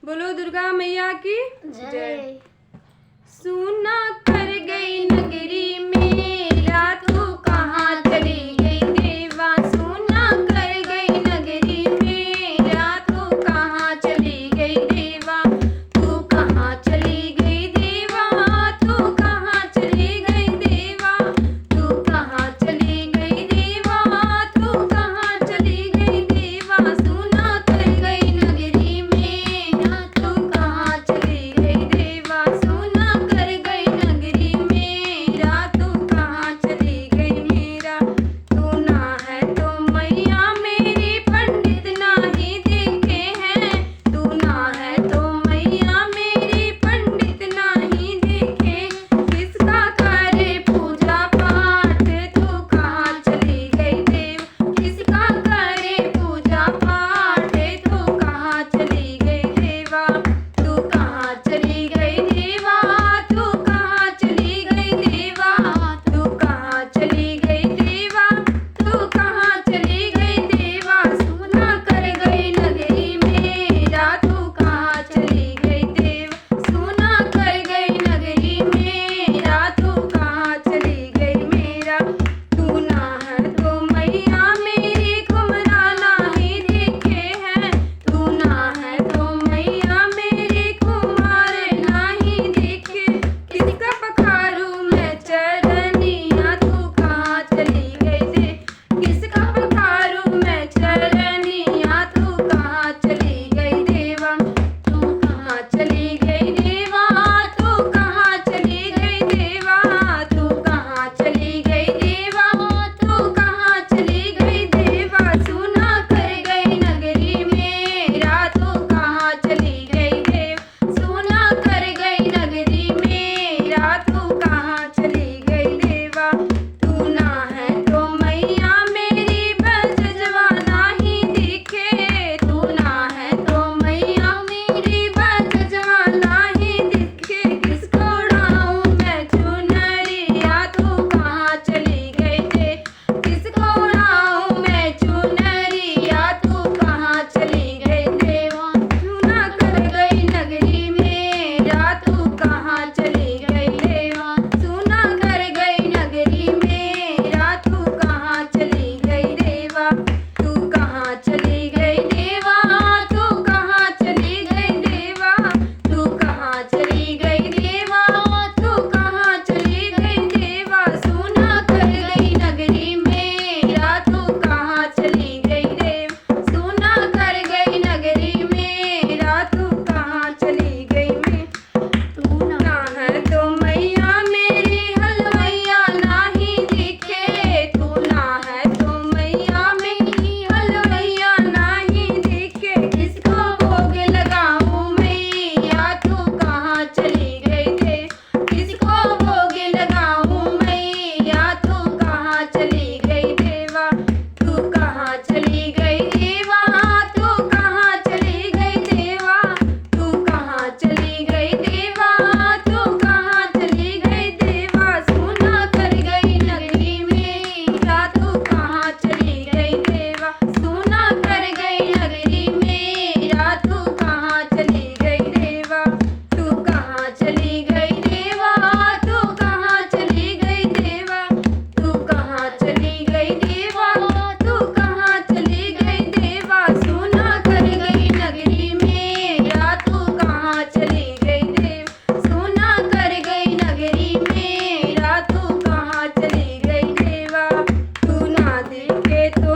बोलो दुर्गा मैया की जय। सुना कर गई नगरी मेरा तू कहाँ चली गई देवा। सुना कर गई नगरी मेरा तू कहाँ चली गई देवा। तू कहाँ चली गई देवा। तू कहाँ चली गई देवा। तू कहाँ चली गई देवा। तू कहाँ चली गई देवा। सुना कर गई नगरी मेरा तू कहाँ चली गई देवा। सुना कर गई नगरी मेरा तू कहाँ चली गई मेरा। तू ना है तो मैया मेरी पंडित नाही देखे हैं। तू ना है तो मैया मेरी पंडित नाही देखे। किसका करे पूजा पाठ तू कहाँ चली गई देव। किसका करे पूजा पाठ तू कहाँ चली गई देवा। तू कहाँ चली गई देवा। तू कहाँ चली गई देवा। तू कहाँ चली गई देवा। तू कहाँ चली गई देवा। सुना कर गई नगरी मेरा तू कहाँ चली गई देव। सुना कर गई नगरी मेरा तू कहाँ चली गई मेरा। तू ना है तो मैया मेरी कुमरा नाही देखे हैं। तू ना है तो मैया मेरी कुमार नाही देखे। किसका पखारू मैं चरनिया तू कहाँ चली गई दे। किसका पखारू मैं चरनिया तू कहाँ चली गई देवा। तू कहाँ चली गई देवा। तू कहाँ चली गई देवा। तू कहाँ चली गई देवा। तू कहाँ चली गई देवा। सुना कर गई नगरी मेरा तू कहाँ चली गई देव। सुना कर गई नगरी मेरा तू कहाँ चली गई देवा। तू ना है तो मैया मेरी बजजवा नाही दिखे। तू ना है तो मैया मेरी बजजवा नाही दिखे। किसको उड़ाऊं मैं चुनरिया तू कहाँ चली गई दे। किसको उड़ाऊं मैं चुनरिया तू कहाँ चली गई देवा। सुना कर गई नगरी मेरा तू कहाँ चली गई देवा। सुना कर गई नगरी मेरा तू कहाँ चली गई देवा। तू कहाँ चली गई देवा। तू कहाँ चली गई देवा। तू कहाँ चली गई देवा। तू कहाँ चली गई देवा। सुना कर गई नगरी मेरा तू कहाँ चली गई देव। सुना कर गई नगरी मेरा तू कहाँ चली गई मैं। तू ना है तो मैया मेरी हलवैया नाही दिखे। तू ना है तो मैया मेरी हलवैया नाही दिखे। किसको भोग लगाऊं मैया तू कहाँ चली गई दे। किसको भोग लगाऊं मैया तू कहाँ चली गई देवा। तू कहाँ चली गई देवा। तू कहाँ चली गई देवा। तू कहाँ चली गई देवा। तू कहाँ चली गई देवा। सुना कर गई नगरी मेरा तू कहाँ चली गई देवा। सुना कर गई नगरी मेरा तू कहाँ चली गई देवा। तू कहाँ चली गई देवा। तू कहाँ चली गई देवा। तू कहाँ चली गई देवा। तू कहाँ चली गई देवा। सुना कर गई नगरी मेरा तू कहाँ चली गई देव। सुना कर गई नगरी मेरा तू कहाँ चली गई देवा। तू ना देखे तो